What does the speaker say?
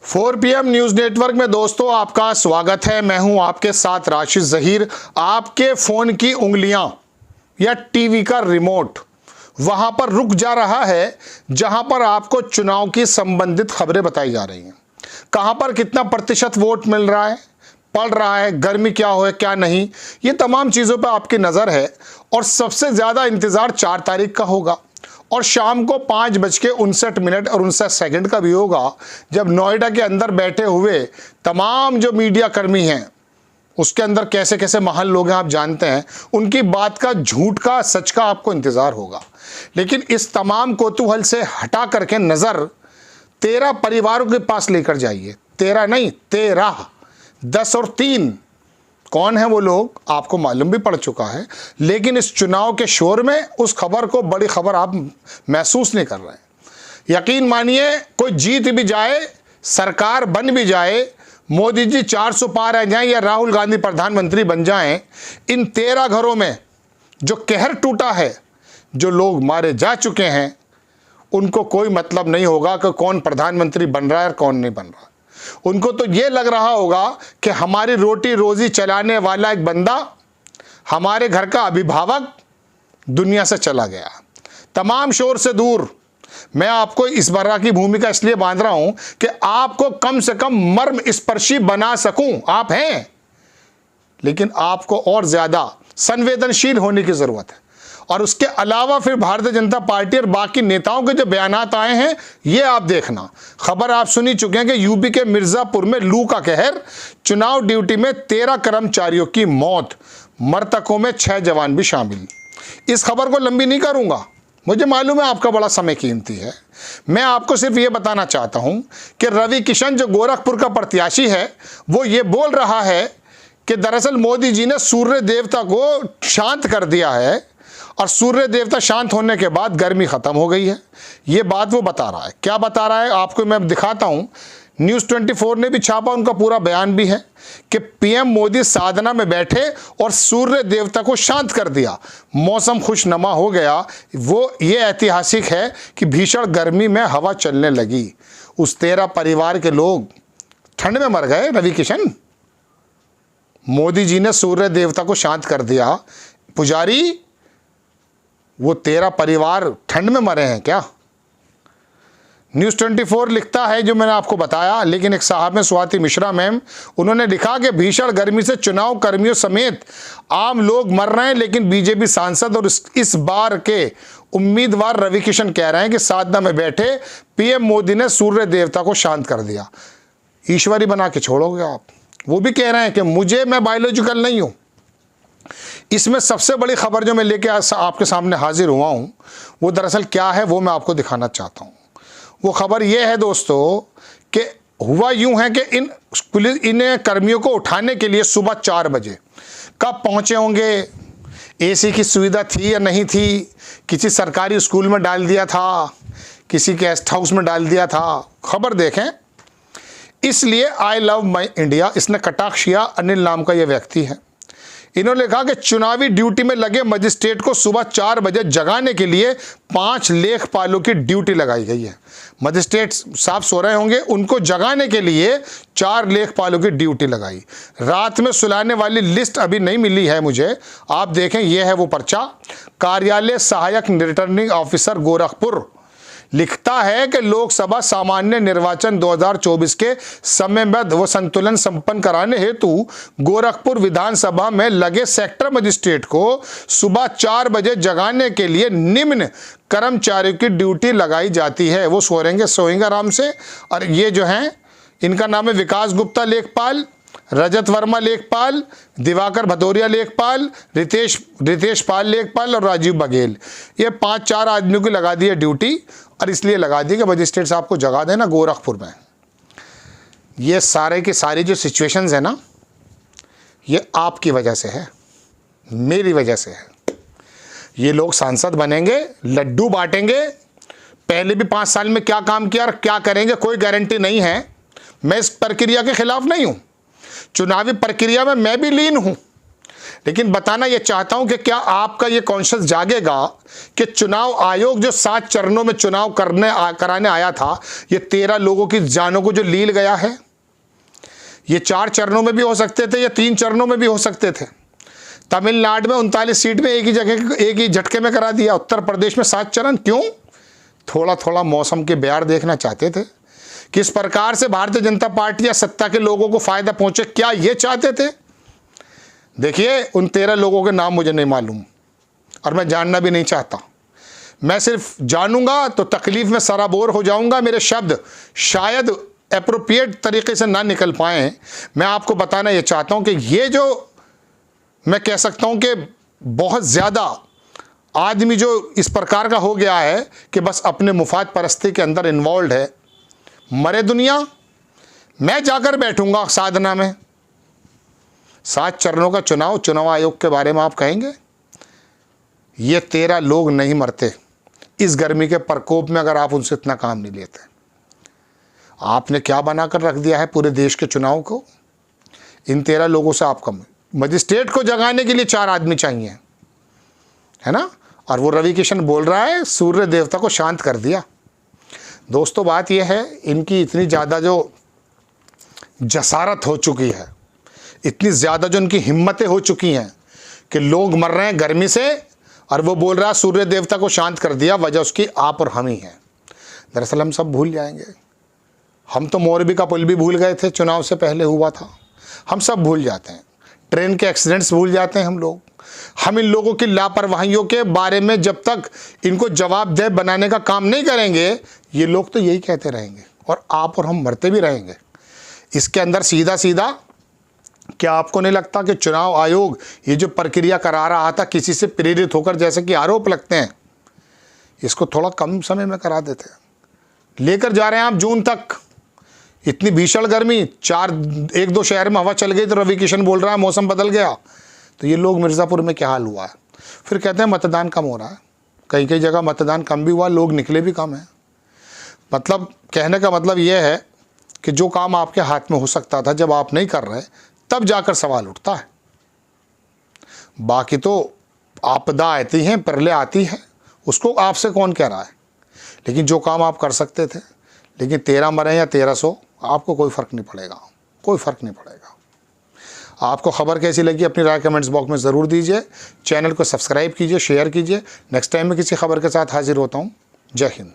4 PM news network में दोस्तों आपका स्वागत है। मैं हूं आपके साथ राशिद जहीर। आपके फोन की उंगलियां या टीवी का रिमोट वहां पर रुक जा रहा है जहां पर आपको चुनाव की संबंधित खबरें बताई जा रही हैं। कहां पर कितना प्रतिशत वोट मिल रहा है, पड़ रहा है, गर्मी क्या हो है क्या नहीं, ये तमाम चीज़ों पर आपकी नज़र है। और सबसे ज़्यादा इंतज़ार 4 तारीख का होगा और शाम को 5:59 और 59 सेकंड का भी होगा, जब नोएडा के अंदर बैठे हुए तमाम जो मीडिया कर्मी हैं, उसके अंदर कैसे कैसे महान लोग हैं आप जानते हैं, उनकी बात का, झूठ का, सच का आपको इंतज़ार होगा। लेकिन इस तमाम कौतूहल से हटा करके नज़र 13 परिवारों के पास लेकर जाइए। 13 नहीं, 13, 10 और 3। कौन है वो लोग आपको मालूम भी पड़ चुका है, लेकिन इस चुनाव के शोर में उस खबर को बड़ी खबर आप महसूस नहीं कर रहे हैं। यकीन मानिए, कोई जीत भी जाए, सरकार बन भी जाए, मोदी जी 400 पार आ जाएं या राहुल गांधी प्रधानमंत्री बन जाएं, इन 13 घरों में जो कहर टूटा है, जो लोग मारे जा चुके हैं, उनको कोई मतलब नहीं होगा कि कौन प्रधानमंत्री बन रहा है और कौन नहीं बन रहा। उनको तो ये लग रहा होगा कि हमारी रोटी रोजी चलाने वाला एक बंदा, हमारे घर का अभिभावक दुनिया से चला गया। तमाम शोर से दूर मैं आपको इस बार की भूमिका इसलिए बांध रहा हूं कि आपको कम से कम मर्म स्पर्शी बना सकूं। आप हैं, लेकिन आपको और ज्यादा संवेदनशील होने की जरूरत है। और उसके अलावा फिर भारतीय जनता पार्टी और बाकी नेताओं के जो बयानात आए हैं, ये आप देखना। खबर आप सुनी चुके हैं कि यूपी के मिर्जापुर में लू का कहर, चुनाव ड्यूटी में 13 कर्मचारियों की मौत, मृतकों में 6 जवान भी शामिल। इस खबर को लंबी नहीं करूंगा, मुझे मालूम है आपका बड़ा समय कीमती है। मैं आपको सिर्फ ये बताना चाहता हूं कि रवि किशन जो गोरखपुर का प्रत्याशी है, वो ये बोल रहा है कि दरअसल मोदी जी ने सूर्य देवता को शांत कर दिया है और सूर्य देवता शांत होने के बाद गर्मी खत्म हो गई है। ये बात वो बता रहा है। क्या बता रहा है आपको मैं दिखाता हूं। न्यूज़ 24 ने भी छापा, उनका पूरा बयान भी है कि पीएम मोदी साधना में बैठे और सूर्य देवता को शांत कर दिया, मौसम खुशनुमा हो गया। वो ये ऐतिहासिक है कि भीषण गर्मी में हवा चलने लगी। उस 13 परिवार के लोग ठंड में मर गए। रवि किशन, मोदी जी ने सूर्य देवता को शांत कर दिया, पुजारी वो 13 परिवार ठंड में मरे हैं क्या? न्यूज़ 24 लिखता है जो मैंने आपको बताया, लेकिन एक साहब में स्वाति मिश्रा मैम, उन्होंने लिखा कि भीषण गर्मी से चुनाव कर्मियों समेत आम लोग मर रहे हैं, लेकिन बीजेपी सांसद और इस बार के उम्मीदवार रवि किशन कह रहे हैं कि साधना में बैठे पीएम मोदी ने सूर्य देवता को शांत कर दिया। ईश्वरी बना के छोड़ोगे आप? वो भी कह रहे हैं कि मैं बायोलॉजिकल नहीं हूं। इसमें सबसे बड़ी खबर जो मैं लेके आपके सामने हाजिर हुआ हूं, वो दरअसल क्या है वो मैं आपको दिखाना चाहता हूं। वो खबर ये है दोस्तों कि हुआ यूं है कि इन कर्मियों को उठाने के लिए सुबह 4 बजे कब पहुंचे होंगे, एसी की सुविधा थी या नहीं थी, किसी सरकारी स्कूल में डाल दिया था, किसी गेस्ट हाउस में डाल दिया था। खबर देखें। इसलिए आई लव माई इंडिया, इसने कटाक्ष किया। अनिल नाम का यह व्यक्ति है। इन्होंने कहा कि चुनावी ड्यूटी में लगे मजिस्ट्रेट को सुबह 4 बजे जगाने के लिए 5 लेखपालों की ड्यूटी लगाई गई है। मजिस्ट्रेट साहब सो रहे होंगे, उनको जगाने के लिए 4 लेखपालों की ड्यूटी लगाई। रात में सुलाने वाली लिस्ट अभी नहीं मिली है मुझे, आप देखें। यह है वो पर्चा। कार्यालय सहायक रिटर्निंग ऑफिसर गोरखपुर लिखता है कि लोकसभा सामान्य निर्वाचन 2024 के समयबद्ध व संतुलन संपन्न कराने हेतु गोरखपुर विधानसभा में लगे सेक्टर मजिस्ट्रेट को सुबह 4 बजे जगाने के लिए निम्न कर्मचारियों की ड्यूटी लगाई जाती है। वो सोएंगे आराम से। और ये जो हैं, इनका नाम है विकास गुप्ता लेखपाल, रजत वर्मा लेखपाल, दिवाकर भदौरिया लेखपाल, रितेश पाल लेखपाल और राजीव बघेल। ये 5-4 आदमियों की लगा दी है ड्यूटी, और इसलिए लगा दी कि मजिस्ट्रेट साहब को जगा देना गोरखपुर में। ये सारे की सारी जो सिचुएशंस है ना, ये आपकी वजह से है, मेरी वजह से है। ये लोग सांसद बनेंगे, लड्डू बांटेंगे। पहले भी 5 साल में क्या काम किया और क्या करेंगे कोई गारंटी नहीं है। मैं इस प्रक्रिया के खिलाफ नहीं हूं, चुनावी प्रक्रिया में मैं भी लीन हूं, लेकिन बताना ये चाहता हूं कि क्या आपका ये कॉन्शियस जागेगा कि चुनाव आयोग जो 7 चरणों में चुनाव कराने आया था, ये 13 लोगों की जानों को जो लील गया है, ये 4 चरणों में भी हो सकते थे या 3 चरणों में भी हो सकते थे। तमिलनाडु में 39 सीट में एक ही झटके में करा दिया। उत्तर प्रदेश में 7 चरण क्यों? थोड़ा थोड़ा मौसम के बयार देखना चाहते थे। किस प्रकार से भारतीय जनता पार्टी या सत्ता के लोगों को फायदा पहुंचे, क्या ये चाहते थे? देखिए, उन 13 लोगों के नाम मुझे नहीं मालूम और मैं जानना भी नहीं चाहता। मैं सिर्फ जानूंगा तो तकलीफ में सराबोर हो जाऊंगा, मेरे शब्द शायद एप्रोप्रिएट तरीके से ना निकल पाएं। मैं आपको बताना ये चाहता हूं कि ये जो मैं कह सकता हूं कि बहुत ज़्यादा आदमी जो इस प्रकार का हो गया है कि बस अपने मुफाद परस्ती के अंदर इन्वॉल्व है। मरे दुनिया, मैं जाकर बैठूंगा साधना में। 7 चरणों का चुनाव आयोग के बारे में आप कहेंगे? ये 13 लोग नहीं मरते इस गर्मी के प्रकोप में अगर आप उनसे इतना काम नहीं लेते। आपने क्या बनाकर रख दिया है पूरे देश के चुनाव को? इन 13 लोगों से आप कम। मजिस्ट्रेट को जगाने के लिए 4 आदमी चाहिए, है ना? और वो रवि किशन बोल रहा है सूर्य देवता को शांत कर दिया। दोस्तों, बात यह है, इनकी इतनी ज़्यादा जो जसारत हो चुकी है, इतनी ज़्यादा जो इनकी हिम्मतें हो चुकी हैं कि लोग मर रहे हैं गर्मी से और वो बोल रहा है सूर्य देवता को शांत कर दिया। वजह उसकी आप और हम ही हैं। दरअसल हम सब भूल जाएंगे। हम तो मोरबी का पुल भी भूल गए थे, चुनाव से पहले हुआ था। हम सब भूल जाते हैं। ट्रेन के एक्सीडेंट्स भूल जाते हैं हम लोग। हम इन लोगों की लापरवाहियों के बारे में जब तक इनको जवाबदेह बनाने का काम नहीं करेंगे, ये लोग तो यही कहते रहेंगे और आप और हम मरते भी रहेंगे। इसके अंदर सीधा सीधा क्या आपको नहीं लगता कि चुनाव आयोग ये जो प्रक्रिया करा रहा था किसी से प्रेरित होकर, जैसे कि आरोप लगते हैं, इसको थोड़ा कम समय में करा देते हैं? लेकर जा रहे हैं आप जून तक। इतनी भीषण गर्मी, 1-2 शहर में हवा चल गई तो रवि किशन बोल रहा है मौसम बदल गया। तो ये लोग मिर्ज़ापुर में क्या हाल हुआ है? फिर कहते हैं मतदान कम हो रहा है। कई कई जगह मतदान कम भी हुआ, लोग निकले भी कम हैं। मतलब कहने का मतलब ये है कि जो काम आपके हाथ में हो सकता था, जब आप नहीं कर रहे तब जाकर सवाल उठता है। बाकी तो आपदा आती हैं, प्रलय आती है, उसको आपसे कौन कह रहा है? लेकिन जो काम आप कर सकते थे, लेकिन 13 मरे या 1300, आपको कोई फ़र्क नहीं पड़ेगा, कोई फ़र्क नहीं पड़ेगा। आपको खबर कैसी लगी अपनी राय कमेंट्स बॉक्स में ज़रूर दीजिए। चैनल को सब्सक्राइब कीजिए, शेयर कीजिए। नेक्स्ट टाइम मैं किसी खबर के साथ हाजिर होता हूँ। जय हिंद।